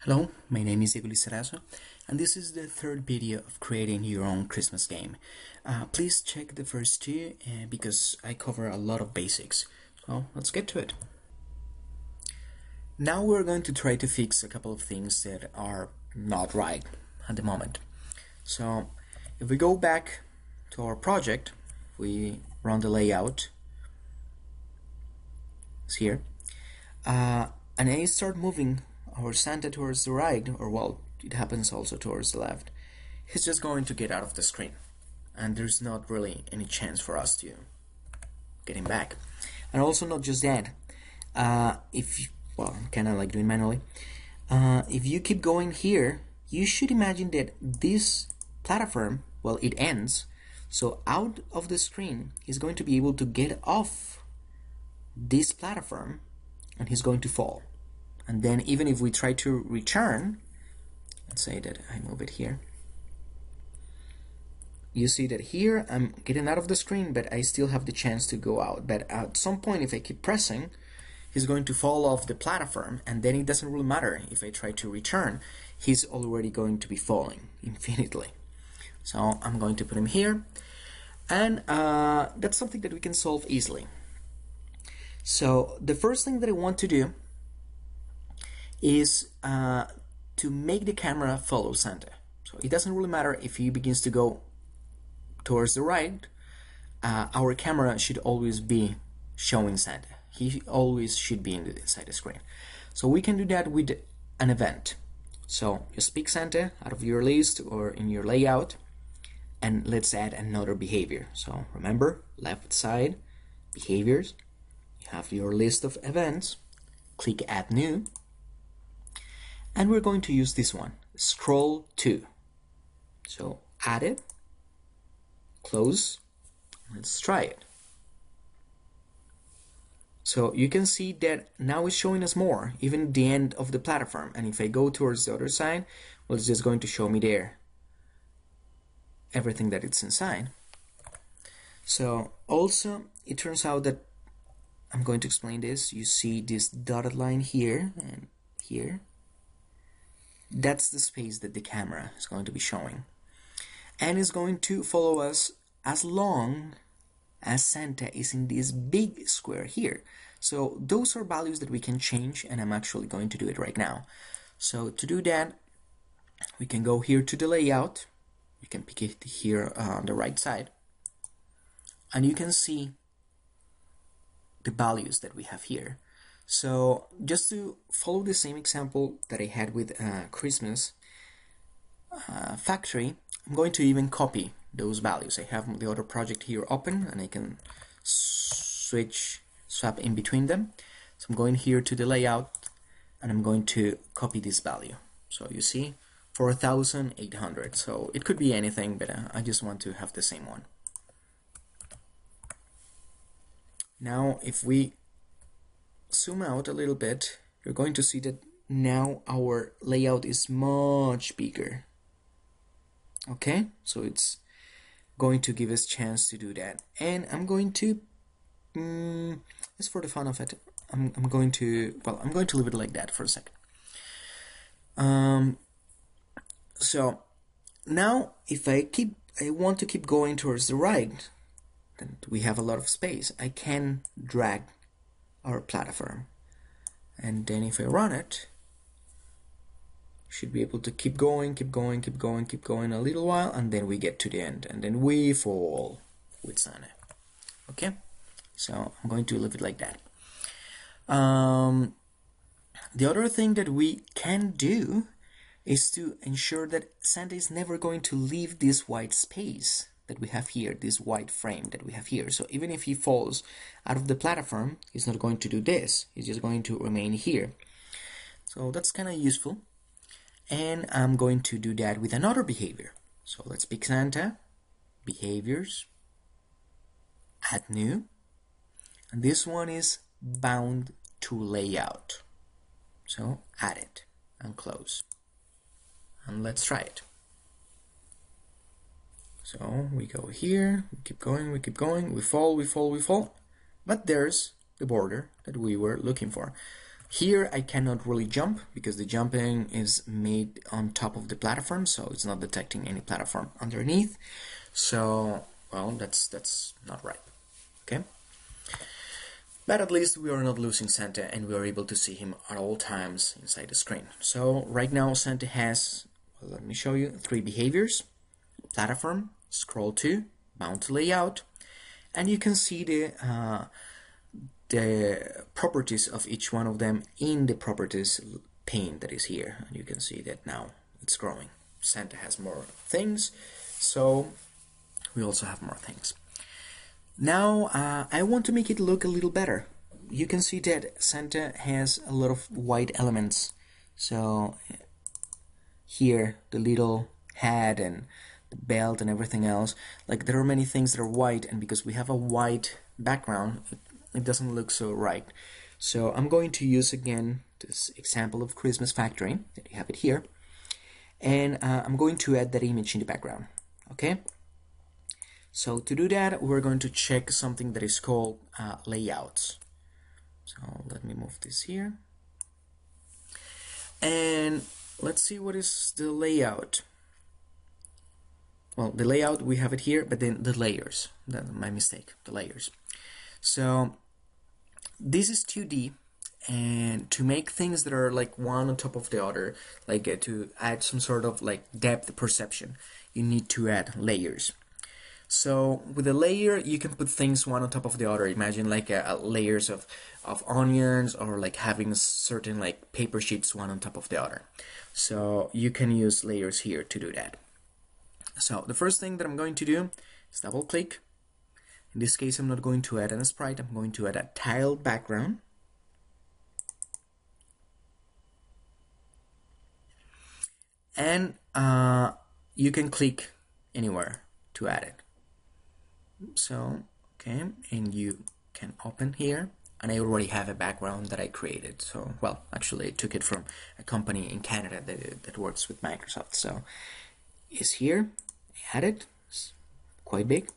Hello, my name is Lizarazo, and this is the third video of creating your own Christmas game. Please check the first two because I cover a lot of basics. So let's get to it. Now we're going to try to fix a couple of things that are not right at the moment. So if we go back to our project, we run the layout. It's here, and I start moving our Santa towards the right, or well, it happens also towards the left. He's just going to get out of the screen, and there's not really any chance for us to get him back. And also not just that, I'm kind of like doing manually. If you keep going here, you should imagine that this platform, well, it ends, so out of the screen he's going to be able to get off this platform and he's going to fall. And then even if we try to return, let's say that I move it here, you see that here I'm getting out of the screen, but I still have the chance to go out. But at some point, if I keep pressing, he's going to fall off the platform, and then it doesn't really matter if I try to return, he's already going to be falling infinitely. So I'm going to put him here, and that's something that we can solve easily. So the first thing that I want to do is to make the camera follow Santa. So it doesn't really matter if he begins to go towards the right, our camera should always be showing Santa. He always should be inside the screen. So we can do that with an event. So just pick Santa out of your list or in your layout, and let's add another behavior. So remember, left side, behaviors, you have your list of events, click add new, and we're going to use this one, scroll to. So add it, close, let's try it. So you can see that now it's showing us more, even the end of the platform. And if I go towards the other side, well, it's just going to show me there everything that it's inside. So also, it turns out that I'm going to explain this. You see this dotted line here and here. That's the space that the camera is going to be showing, and is going to follow us as long as Santa is in this big square here. So those are values that we can change, and I'm actually going to do it right now. So to do that, we can go here to the layout. You can pick it here on the right side, and you can see the values that we have here. So just to follow the same example that I had with Christmas factory, I'm going to even copy those values. I have the other project here open, and I can swap in between them. So I'm going here to the layout, and I'm going to copy this value. So you see 4,800. So it could be anything, but I just want to have the same one. Now if we zoom out a little bit, you're going to see that now our layout is much bigger. Okay, so it's going to give us a chance to do that, and I'm going to just for the fun of it, I'm going to leave it like that for a second. So now if I want to keep going towards the right, then we have a lot of space. I can drag our platform, and then if I run it, should be able to keep going a little while, and then we get to the end, and then we fall with Santa. Okay, so I'm going to leave it like that. The other thing that we can do is to ensure that Santa is never going to leave this white space that we have here, this white frame that we have here. So even if he falls out of the platform, he's not going to do this. He's just going to remain here. So that's kind of useful. And I'm going to do that with another behavior. So let's pick Santa, behaviors, add new, and this one is bound to layout. So add it and close. And let's try it. So we go here, we keep going, we fall, but there's the border that we were looking for. Here I cannot really jump because the jumping is made on top of the platform, so it's not detecting any platform underneath. So, well, that's not right. Okay? But at least we are not losing Santa and we are able to see him at all times inside the screen. So right now Santa has, well, let me show you, 3 behaviors: platform, scroll to, bound to layout, and you can see the properties of each one of them in the properties pane that is here. And you can see that now it's growing. Santa has more things, so we also have more things. Now I want to make it look a little better. You can see that Santa has a lot of white elements. So here the little hat and the belt and everything else, like there are many things that are white, and because we have a white background, it doesn't look so right. So I'm going to use again this example of Christmas Factory that you have it here, and I'm going to add that image in the background. Okay. So to do that, we're going to check something that is called layouts. So let me move this here. And let's see what is the layout. Well, the layout, we have it here, but then the layers. That's my mistake, the layers. So this is 2D, and to make things that are like one on top of the other, like to add some sort of like depth perception, you need to add layers. So with a layer, you can put things one on top of the other. Imagine like layers of onions, or like having certain like paper sheets one on top of the other. So you can use layers here to do that. So the first thing that I'm going to do is double click. In this case, I'm not going to add a sprite. I'm going to add a tiled background. And you can click anywhere to add it. So, okay, and you can open here, and I already have a background that I created. So, well, actually I took it from a company in Canada that works with Microsoft. So, it's here, I add it, it's quite big.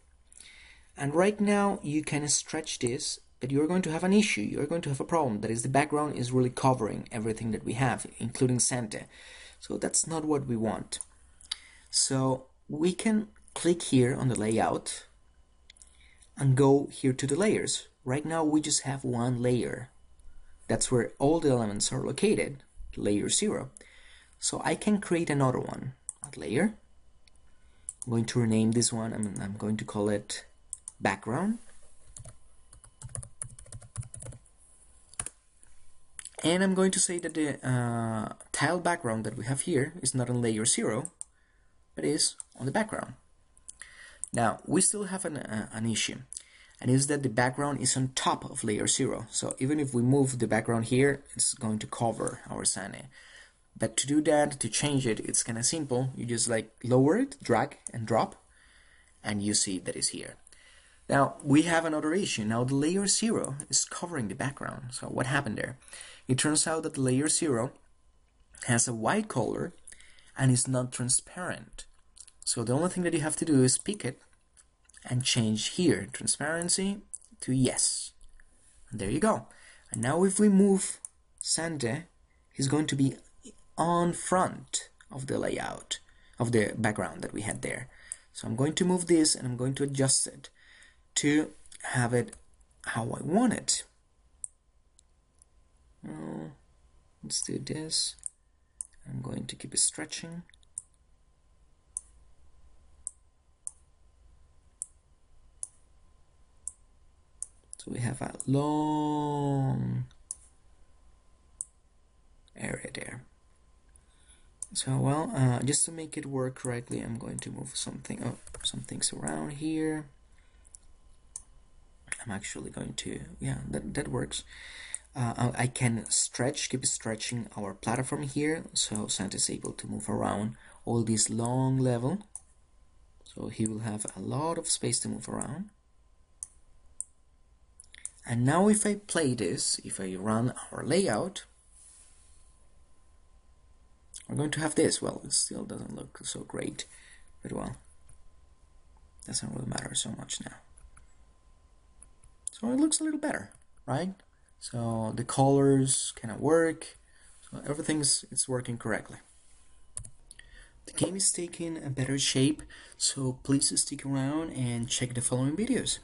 And right now you can stretch this, but you're going to have an issue, you're going to have a problem. That is, the background is really covering everything that we have, including Santa. So that's not what we want. So we can click here on the layout and go here to the layers. Right now we just have one layer. That's where all the elements are located, layer 0. So I can create another one, a layer. I'm going to rename this one, I'm going to call it background. And I'm going to say that the tile background that we have here is not on layer 0, but is on the background. Now, we still have an issue, and is that the background is on top of layer 0. So even if we move the background here, it's going to cover our Santa. But to do that, to change it, it's kind of simple. You just like lower it, drag and drop, and you see that it's here. Now, we have another issue. Now the layer 0 is covering the background. So what happened there? It turns out that the layer 0 has a white color and is not transparent. So the only thing that you have to do is pick it and change here transparency to yes. And there you go. And now if we move Santa, he's going to be on front of the layout of the background that we had there. So I'm going to move this and I'm going to adjust it to have it how I want it. Let's do this. I'm going to keep it stretching. So we have a long area there. So well, just to make it work correctly, I'm going to move some things around here. I'm actually going to, yeah, that works. I can keep stretching our platform here, so Santa is able to move around all this long level. So he will have a lot of space to move around. And now if I play this, if I run our layout, we're going to have this. Well, it still doesn't look so great, but well, doesn't really matter so much now. So it looks a little better, right? So the colors kind of work. So everything's working correctly. The game is taking a better shape, so please stick around and check the following videos.